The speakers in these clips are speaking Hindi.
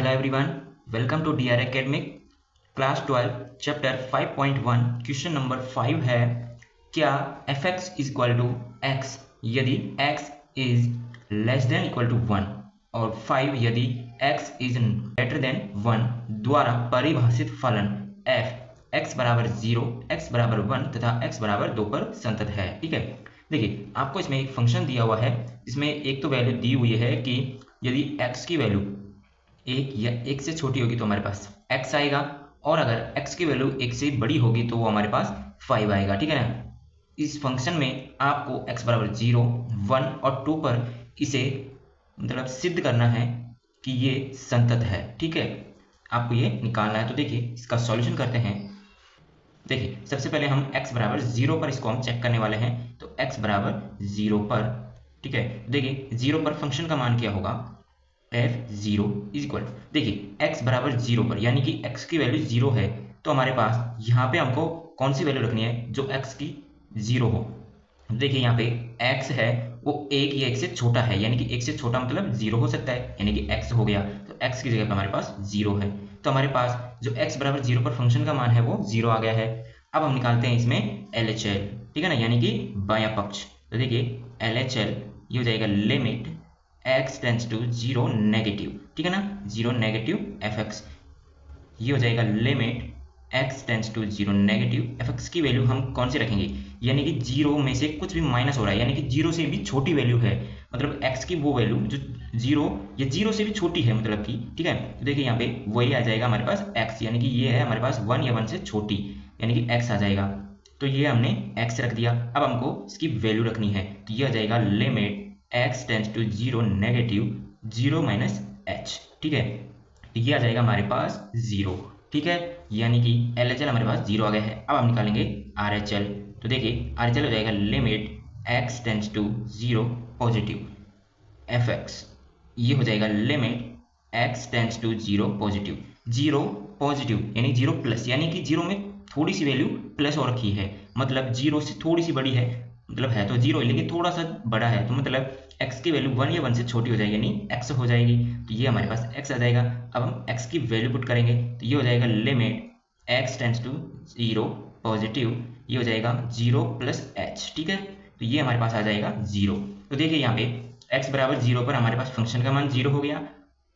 Hello everyone, welcome to DR Academic class 12 chapter 5.1 question number 5 है क्या fx is equal to x यदि x is less than equal to 1 और 5 यदि x इज ग्रेटर देन 1 द्वारा परिभाषित फलन f x बराबर 0, x बराबर 1 तथा x बराबर 2 पर संतत है। ठीक है, देखिए आपको इसमें एक फंक्शन दिया हुआ है, इसमें एक तो वैल्यू दी हुई है कि यदि x की वैल्यू एक या एक से छोटी होगी तो हमारे पास x आएगा और अगर x की वैल्यू एक से बड़ी होगी तो वो हमारे पास 5 आएगा। ठीक है ना, इस फंक्शन में आपको x बराबर 0, 1 और 2 पर इसे मतलब सिद्ध करना है कि ये संतत है। ठीक है, आपको ये निकालना है। तो देखिए इसका सॉल्यूशन करते हैं। देखिए सबसे पहले हम x बराबर 0 पर इसको हम चेक करने वाले हैं। तो x बराबर 0 पर, ठीक है, देखिए 0 पर फंक्शन का मान क्या होगा, f0 इज इक्वल, देखिए x बराबर 0 पर यानी कि x की वैल्यू 0 है तो हमारे पास यहाँ पे हमको कौन सी वैल्यू रखनी है जो x की 0 हो। देखिए यहाँ पे x है वो 1 या 1 से छोटा है, यानी कि 1 से छोटा मतलब 0 हो सकता है, यानी कि x हो गया। तो x की जगह पर हमारे पास 0 है, तो हमारे पास जो x बराबर 0 पर फंक्शन का मान है वो 0 आ गया है। अब हम निकालते हैं इसमें LHL, ठीक है ना, यानी कि बायां पक्ष। तो देखिए LHL ये हो जाएगा limit x tends to 0 negative, ठीक है ना, 0 नेगेटिव fx, ये हो जाएगा limit x tends to 0 negative fx की वैल्यू हम कौन सी रखेंगे, यानी कि 0 में से कुछ भी माइनस हो रहा है, यानी कि 0 से भी छोटी वैल्यू है, मतलब x की वो वैल्यू जो 0 या 0 से भी छोटी है मतलब कि, ठीक है। तो देखिए यहाँ पे वही आ जाएगा हमारे पास x, यानी कि ये है हमारे पास 1 या 1 से छोटी, यानी कि x आ जाएगा। तो ये हमने x रख दिया। अब हमको इसकी वैल्यू रखनी है, तो ये आ जाएगा limit x tends to 0 negative 0 minus h, ठीक है, तो ये आ जाएगा हमारे पास 0, ठीक है, यानी कि LHL हमारे पास 0 आ गया है। अब हम निकालेंगे RHL। तो देखिए RHL हो जाएगा limit x tends to 0 positive fx, ये हो जाएगा limit x tends to 0 positive, 0 positive यानी 0 प्लस, यानी कि 0 में थोड़ी सी वैल्यू प्लस हो रखी है, मतलब 0 से थोड़ी सी बड़ी है, मतलब है तो 0 लेकिन थोड़ा सा बड़ा है, तो मतलब x की वैल्यू 1 या 1 से छोटी हो जाएगी, यानी x हो जाएगी, तो ये हमारे पास x आ जाएगा। अब हम x की वैल्यू पुट करेंगे तो ये हो जाएगा limit x tends to 0 positive, ये हो जाएगा 0 प्लस h, ठीक है, तो ये हमारे पास आ जाएगा 0। तो देखिए यहाँ पे x बराबर 0 पर हमारे पास फंक्शन का मान 0 हो गया,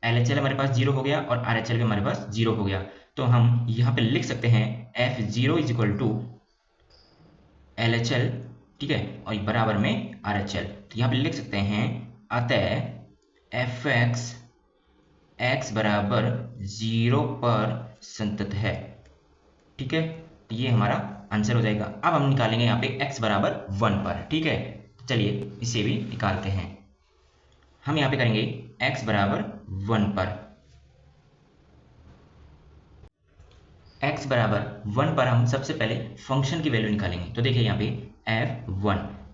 LHL हमारे पास 0 हो गया और RHL भी हमारे पास 0 हो गया। तो हम यहाँ पे लिख सकते हैं f0 is equal to LHL, ठीक है, और बराबर में RHL। तो यहाँ पे लिख सकते हैं अतः fx x बराबर 0 पर संतत है, ठीक है, तो ये हमारा आंसर हो जाएगा। अब हम निकालेंगे यहाँ पे x बराबर 1 पर, ठीक है, चलिए इसे भी निकालते हैं। हम यहाँ पे करेंगे x बराबर 1 पर, x बराबर 1 पर हम सबसे पहले फंक्शन की वैल्यू निकालेंगे। तो देखिए यहाँ पे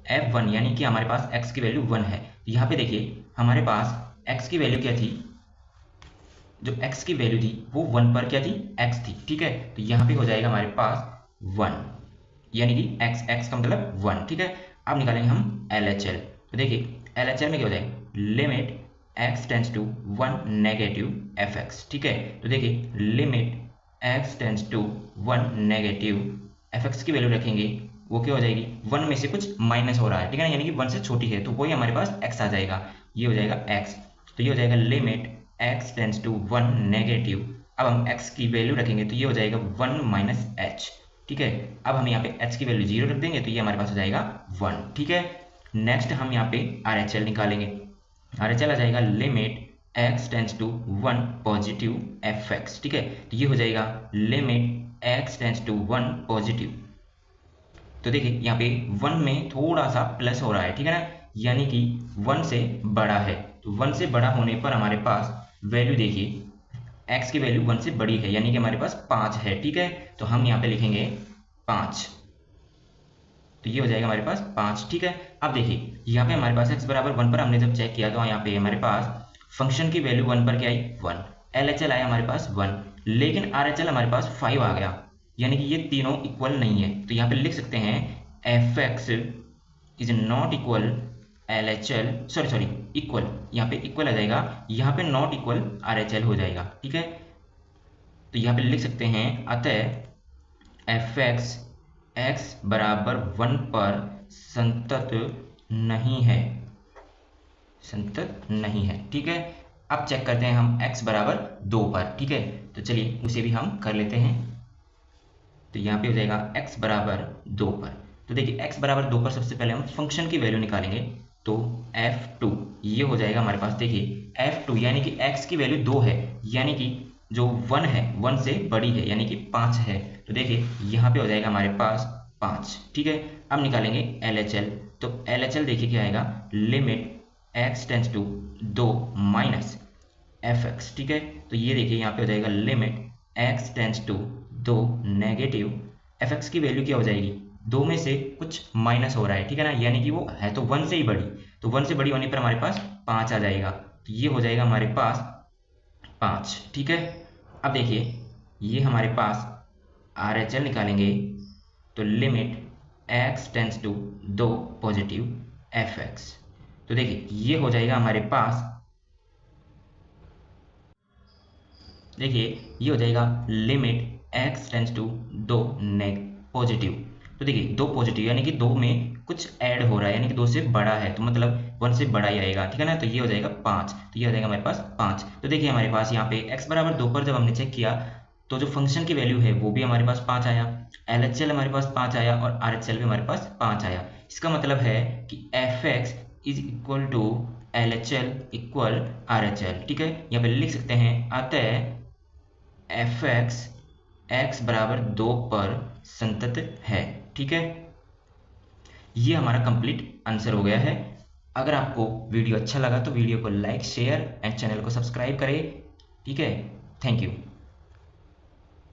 f1 यानी कि हमारे पास x की वैल्यू 1 है। तो यहाँ पे देखिए हमारे पास x की वैल्यू क्या थी, जो x की वैल्यू थी वो 1 पर क्या थी, x थी, ठीक है, तो यहाँ पे हो जाएगा हमारे पास 1, यानी कि x का मतलब 1, ठीक है। अब निकालेंगे हम LHL। तो देखिए LHL में क्या हो जाएगा limit x tends to 1 negative fx, ठीक है, तो देखिए limit x tends to 1 negative fx की वैल्यू रखेंगे, वो क्या हो जाएगी 1 में से कुछ माइनस हो रहा है, ठीक है ना, यानी कि 1 से छोटी है, तो वही हमारे पास x आ जाएगा, ये हो जाएगा x। तो ये हो जाएगा limit x tends to 1 negative, अब हम x की वैल्यू रखेंगे तो ये हो जाएगा 1 माइनस h, ठीक है। अब हम यहाँ पे h की वैल्यू 0 रख देंगे तो ये हमारे पास हो जाएगा 1, ठीक है। नेक्स्ट हम यहाँ पे RHL निकालेंगे। RHL आ जाएगा limit x tends to 1 positive fx, ठीक है, तो ये हो जाएगा limit x tends to 1 positive. तो देखिए यहाँ पे 1 में थोड़ा सा प्लस हो रहा है, ठीक है ना, यानी कि 1 से बड़ा है, तो 1 से बड़ा होने पर हमारे पास वैल्यू देखिए x की वैल्यू 1 से बड़ी है, यानी कि हमारे पास 5 है, ठीक है, तो हम यहाँ पे लिखेंगे 5, तो ये हो जाएगा हमारे पास 5, ठीक है। अब देखिए यहाँ पे हमारे पास x बराबर 1 पर हमने जब चेक किया तो यहाँ पे हमारे पास फंक्शन की वैल्यू 1 पर क्या आई 1, LHL आया हमारे पास 1, लेकिन RHL हमारे पास 5 आ गया, यानी कि ये तीनों इक्वल नहीं है। तो यहाँ पे लिख सकते हैं fx is not equal LHL, sorry equal, यहाँ पे इक्वल आ जाएगा, यहाँ पे नॉट इक्वल RHL हो जाएगा। ठीक है, तो यहाँ पे लिख सकते हैं अतः fx x बराबर 1 पर संतत नहीं है, संतत नहीं है। ठीक है, अब चेक करते हैं हम x बराबर 2 पर। ठीक है, तो चलिए उसे भी हम कर लेते हैं। तो यहाँ पे हो जाएगा x बराबर 2 पर। तो देखिए x बराबर 2 पर सबसे पहले हम फंक्शन की वैल्यू निकालेंगे। तो f2 ये हो जाएगा हमारे पास। देखिए f2 यानी कि x की वैल्यू 2 है, यानी कि जो 1 है 1 से बड़ी है, यानी कि 5 है। तो देखिए यहाँ पे हो जाएगा हमारे पास 5। ठीक है, अब निकालेंगे LHL। तो LHL देखिए क्या आएगा, limit x tends to 2 minus fx। ठीक है, तो ये देखिए यहाँ पे हो जाएगा limit x tends to 2 negative fx की वैल्यू क्या हो जाएगी, 2 में से कुछ माइनस हो रहा है। ठीक है ना, यानी कि वो है तो 1 से ही बड़ी, तो 1 से बड़ी होने पर हमारे पास 5 आ जाएगा। तो ये हो जाएगा हमारे पास 5। ठीक है, अब देखिए ये हमारे पास RHL निकालेंगे। तो limit x tends to 2 positive fx। तो देखिए ये हो जाएगा हमारे पास, देखिए ये हो जाएगा limit x tends to 2 positive. तो देखिए 2 पॉजिटिव यानी कि 2 में कुछ ऐड हो रहा है, यानी कि 2 से बड़ा है, तो मतलब 1 से बड़ा ही आएगा। ठीक है ना, तो ये हो जाएगा 5। तो ये हो जाएगा हमारे पास 5। तो देखिए हमारे पास यहाँ पे x बराबर 2 पर जब हमने चेक किया तो जो फंक्शन की वैल्यू है वो भी हमारे पास 5 आया, LHL हमारे पास 5 आया और RHL भी हमारे पास 5 आया। इसका मतलब है कि fx is equal to LHL equal RHL। ठीक है, यहाँ पे लिख सकते हैं अतः fx x बराबर 2 पर संतत है। ठीक है, ये हमारा कंप्लीट आंसर हो गया है। अगर आपको वीडियो अच्छा लगा तो वीडियो को लाइक शेयर एंड चैनल को सब्सक्राइब करें। ठीक है, थैंक यू।